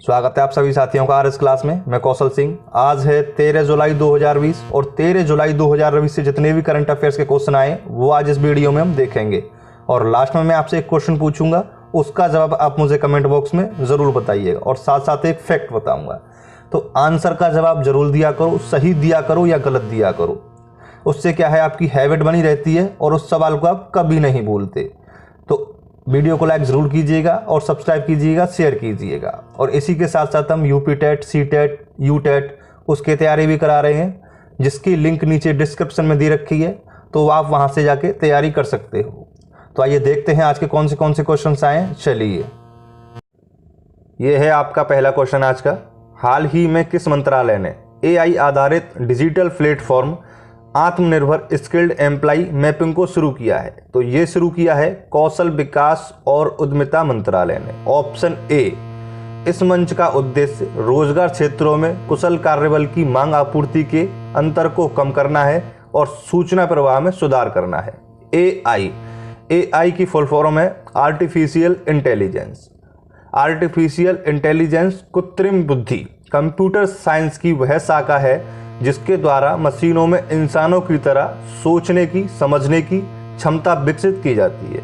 स्वागत है आप सभी साथियों का आरएस क्लास में। मैं कौशल सिंह। आज है 13 जुलाई 2020 और 13 जुलाई 2020 से जितने भी करंट अफेयर्स के क्वेश्चन आए वो आज इस वीडियो में हम देखेंगे। और लास्ट में मैं आपसे एक क्वेश्चन पूछूंगा, उसका जवाब आप मुझे कमेंट बॉक्स में ज़रूर बताइएगा और साथ साथ एक फैक्ट बताऊँगा। तो आंसर का जवाब जरूर दिया करो, सही दिया करो या गलत दिया करो। उससे क्या है, आपकी हैबिट बनी रहती है और उस सवाल को आप कभी नहीं भूलते। तो वीडियो को लाइक ज़रूर कीजिएगा और सब्सक्राइब कीजिएगा, शेयर कीजिएगा। और इसी के साथ साथ हम UP TET, C TET, U TET उसकी तैयारी भी करा रहे हैं, जिसकी लिंक नीचे डिस्क्रिप्शन में दी रखी है, तो आप वहां से जाके तैयारी कर सकते हो। तो आइए देखते हैं आज के कौन से क्वेश्चंस आए। चलिए, ये है आपका पहला क्वेश्चन आज का। हाल ही में किस मंत्रालय ने AI आधारित डिजिटल प्लेटफॉर्म आत्मनिर्भर स्किल्ड एम्प्लॉय मैपिंग को शुरू किया है? तो ये शुरू किया है कौशल विकास और उद्यमिता मंत्रालय ने। Option A. इस मंच का उद्देश्य रोजगार क्षेत्रों में कुशल कार्यबल की मांग आपूर्ति के अंतर को कम करना है और सूचना प्रवाह में सुधार करना है। AI की फुल फॉर्म है आर्टिफिशियल इंटेलिजेंस। आर्टिफिशियल इंटेलिजेंस कृत्रिम बुद्धि, कंप्यूटर साइंस की वह शाखा है जिसके द्वारा मशीनों में इंसानों की तरह सोचने की, समझने की क्षमता विकसित की जाती है।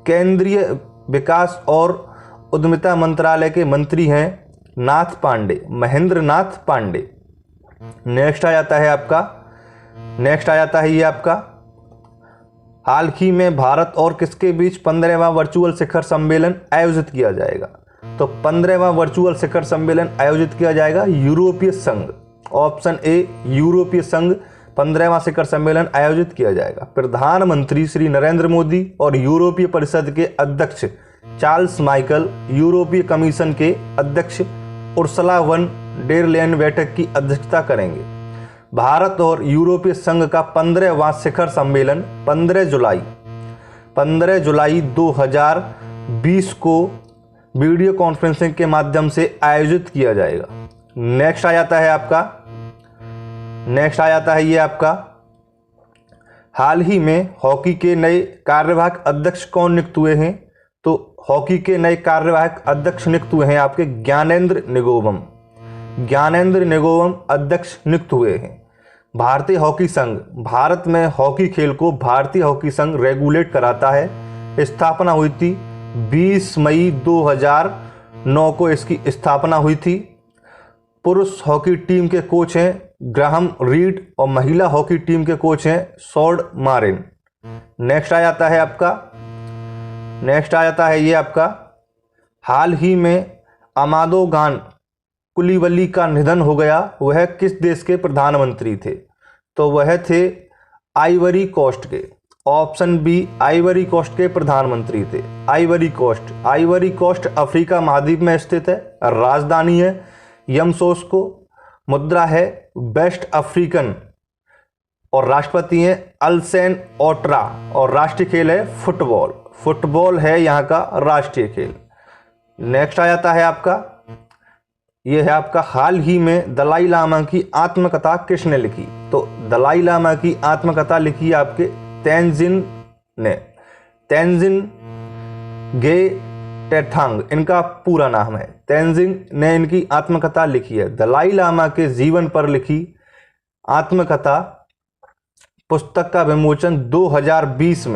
केंद्रीय विकास और उद्यमिता मंत्रालय के मंत्री हैं नाथ पांडे, महेंद्र नाथ पांडे। नेक्स्ट आ जाता है ये आपका हाल ही में भारत और किसके बीच 15वां वर्चुअल शिखर सम्मेलन आयोजित किया जाएगा? तो 15वां वर्चुअल शिखर सम्मेलन आयोजित किया जाएगा यूरोपीय संघ। ऑप्शन ए, यूरोपीय संघ 15वां शिखर सम्मेलन आयोजित किया जाएगा। प्रधानमंत्री श्री नरेंद्र मोदी और यूरोपीय परिषद के अध्यक्ष चार्ल्स माइकल, यूरोपीय कमीशन के अध्यक्ष उर्सुला वन डेर लेयन बैठक की अध्यक्षता करेंगे। भारत और यूरोपीय संघ का 15वां शिखर सम्मेलन 15 जुलाई 2020 को वीडियो कॉन्फ्रेंसिंग के माध्यम से आयोजित किया जाएगा। नेक्स्ट आ जाता है ये आपका हाल ही में हॉकी के नए कार्यवाहक अध्यक्ष कौन नियुक्त हुए हैं? तो हॉकी के नए कार्यवाहक अध्यक्ष नियुक्त हुए हैं आपके ज्ञानेंद्र निगोवम अध्यक्ष नियुक्त हुए हैं। भारतीय हॉकी संघ, भारत में हॉकी खेल को भारतीय हॉकी संघ रेगुलेट कराता है। स्थापना हुई थी 20 मई 2009 को इसकी स्थापना हुई थी। पुरुष हॉकी टीम के कोच हैं ग्राहम रीड और महिला हॉकी टीम के कोच हैं सॉर्ड मारिन। नेक्स्ट आ जाता है ये आपका हाल ही में अमादो गान कुलीवली का निधन हो गया। वह किस देश के प्रधानमंत्री थे? तो वह थे आइवरी कोस्ट के। ऑप्शन बी, आइवरी कोस्ट के प्रधानमंत्री थे। आइवरी कोस्ट अफ्रीका महाद्वीप में स्थित है। राजधानी है यमसोस्को, मुद्रा है वेस्ट अफ्रीकन और राष्ट्रपति हैं अल्सेन ओट्रा और राष्ट्रीय खेल है फुटबॉल है यहाँ का राष्ट्रीय खेल। नेक्स्ट आ जाता है ये है आपका हाल ही में दलाई लामा की आत्मकथा किसने लिखी? तो दलाई लामा की आत्मकथा लिखी आपके तेंजिन गे टेथांग, इनका पूरा नाम है। तेंजिन ने इनकी आत्मकथा लिखी है। दलाई लामा के जीवन पर लिखी आत्मकथा पुस्तक का विमोचन 2020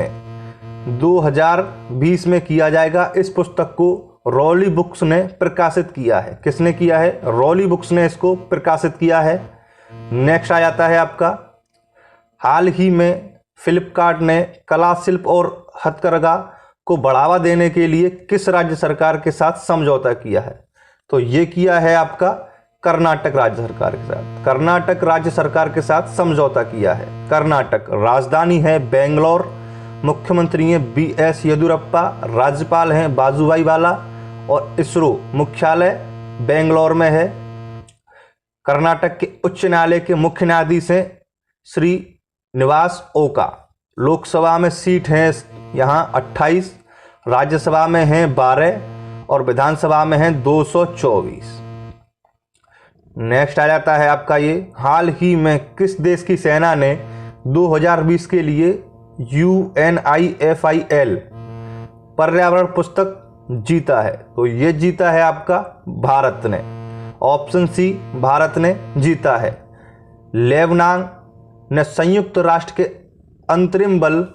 में किया जाएगा। इस पुस्तक को रॉली बुक्स ने प्रकाशित किया है। किसने किया है? रॉली बुक्स ने इसको प्रकाशित किया है। नेक्स्ट आ जाता है आपका हाल ही में फ्लिपकार्ट ने कला, शिल्प और हथकरघा को बढ़ावा देने के लिए किस राज्य सरकार के साथ समझौता किया है? तो ये किया है आपका कर्नाटक राज्य सरकार के साथ। कर्नाटक राज्य सरकार के साथ समझौता किया है। कर्नाटक राजधानी है बेंगलोर, मुख्यमंत्री हैं BS येदियुरप्पा, राज्यपाल हैं वाजुभाई वाला और इसरो मुख्यालय बेंगलोर में है। कर्नाटक के उच्च न्यायालय के मुख्य न्यायाधीश हैं श्री निवास ओका। लोकसभा में सीट हैं यहाँ 28, राज्यसभा में हैं 12 और विधानसभा में हैं 224। नेक्स्ट आ जाता है आपका ये हाल ही में किस देश की सेना ने 2020 के लिए UNIFIL पर्यावरण पुस्तक जीता है? तो ये जीता है आपका भारत ने। ऑप्शन सी, भारत ने जीता है। लेबनान ने संयुक्त राष्ट्र के अंतरिम बल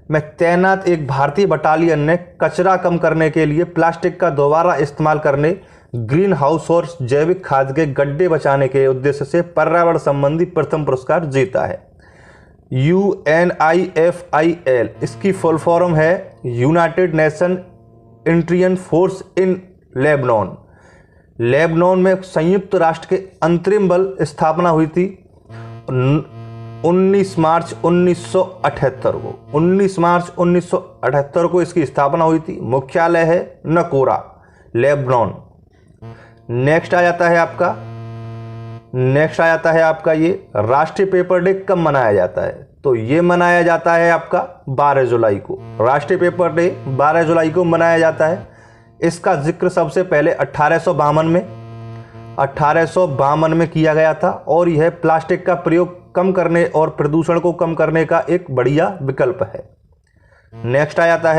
में तैनात एक भारतीय बटालियन ने कचरा कम करने के लिए प्लास्टिक का दोबारा इस्तेमाल करने, ग्रीन हाउस और जैविक खाद के गड्ढे बचाने के उद्देश्य से पर्यावरण संबंधी प्रथम पुरस्कार जीता है। UNIFIL, इसकी फुल फॉर्म है united nation interim force in Lebanon. Lebanon में संयुक्त राष्ट्र के अंतरिम बल स्थापना हुई थी 19 मार्च 1978 को। 19 मार्च 1978 को इसकी स्थापना हुई थी। मुख्यालय है नकोरा, लेबनान। नेक्स्ट आ जाता है आपका ये राष्ट्रीय पेपर डे कब मनाया जाता है? तो ये मनाया जाता है आपका 12 जुलाई को। राष्ट्रीय पेपर डे 12 जुलाई को मनाया जाता है। इसका जिक्र सबसे पहले 1852 में किया गया था और यह प्लास्टिक का प्रयोग कम करने और प्रदूषण को कम करने का एक बढ़िया विकल्प है। नेक्स्ट आ जाता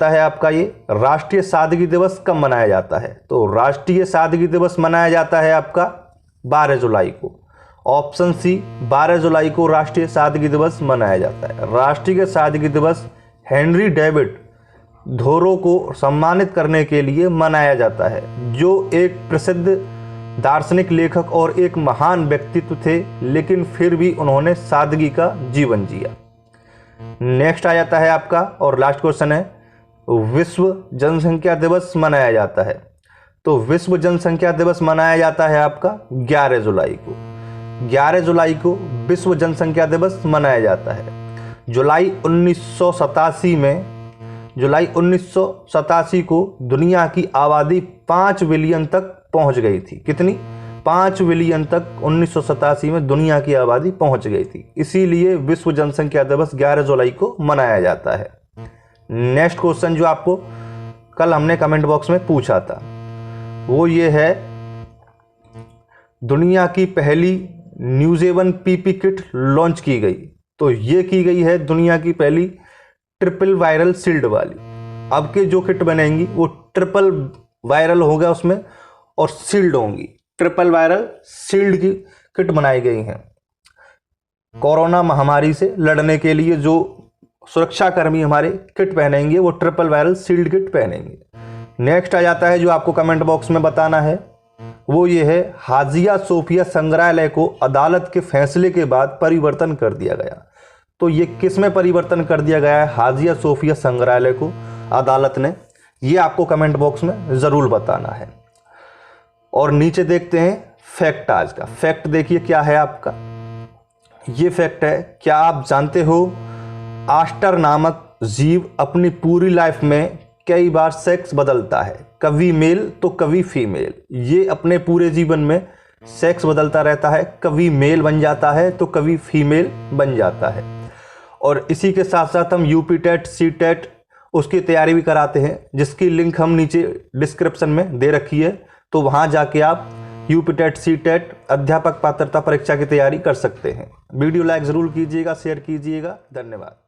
है आपका ये राष्ट्रीय सादगी दिवस कब मनाया जाता है? तो राष्ट्रीय सादगी दिवस मनाया जाता है आपका 12 जुलाई को। ऑप्शन सी, 12 जुलाई को राष्ट्रीय सादगी दिवस मनाया जाता है। राष्ट्रीय सादगी दिवस हेनरी डेविड थोरो को सम्मानित करने के लिए मनाया जाता है, जो एक प्रसिद्ध दार्शनिक लेखक और एक महान व्यक्तित्व थे, लेकिन फिर भी उन्होंने सादगी का जीवन जिया। नेक्स्ट आ जाता है आपका और लास्ट क्वेश्चन है, विश्व जनसंख्या दिवस मनाया जाता है। तो विश्व जनसंख्या दिवस मनाया जाता है आपका 11 जुलाई को। 11 जुलाई को विश्व जनसंख्या दिवस मनाया जाता है। जुलाई 1987 को दुनिया की आबादी 5 बिलियन तक पहुंच गई थी। कितनी? 5 बिलियन तक 1987 में दुनिया की आबादी पहुंच गई थी। इसीलिए विश्व जनसंख्या दिवस 11 जुलाई को मनाया जाता है। नेक्स्ट क्वेश्चन जो आपको कल हमने कमेंट बॉक्स में पूछा था वो ये है, दुनिया की पहली न्यूजेवन पीपी किट लॉन्च की गई। तो ये की गई है दुनिया की पहली ट्रिपल वायरल शील्ड वाली। अब के जो किट बनेंगी वो ट्रिपल वायरल होगा उसमें और शील्ड होंगी। ट्रिपल वायरल शील्ड की किट बनाई गई हैं। कोरोना महामारी से लड़ने के लिए जो सुरक्षा कर्मी हमारे किट पहनेंगे वो ट्रिपल वायरल शील्ड किट पहनेंगे। नेक्स्ट आ जाता है जो आपको कमेंट बॉक्स में बताना है वो ये है, हाजिया सोफिया संग्रहालय को अदालत के फैसले के बाद परिवर्तन कर दिया गया। तो ये किस में परिवर्तन कर दिया गया है हाजिया सोफिया संग्रहालय को अदालत ने? ये आपको कमेंट बॉक्स में ज़रूर बताना है। और नीचे देखते हैं फैक्ट। आज का फैक्ट देखिए क्या है आपका। ये फैक्ट है, क्या आप जानते हो आस्टर नामक जीव अपनी पूरी लाइफ में कई बार सेक्स बदलता है, कभी मेल तो कभी फीमेल। ये अपने पूरे जीवन में सेक्स बदलता रहता है, कभी मेल बन जाता है तो कभी फीमेल बन जाता है। और इसी के साथ साथ हम यूपी टेट, सी टेट उसकी तैयारी भी कराते हैं, जिसकी लिंक हम नीचे डिस्क्रिप्शन में दे रखी है। तो वहाँ जाके आप यूपी टेट, सी टेट अध्यापक पात्रता परीक्षा की तैयारी कर सकते हैं। वीडियो लाइक ज़रूर कीजिएगा, शेयर कीजिएगा। धन्यवाद।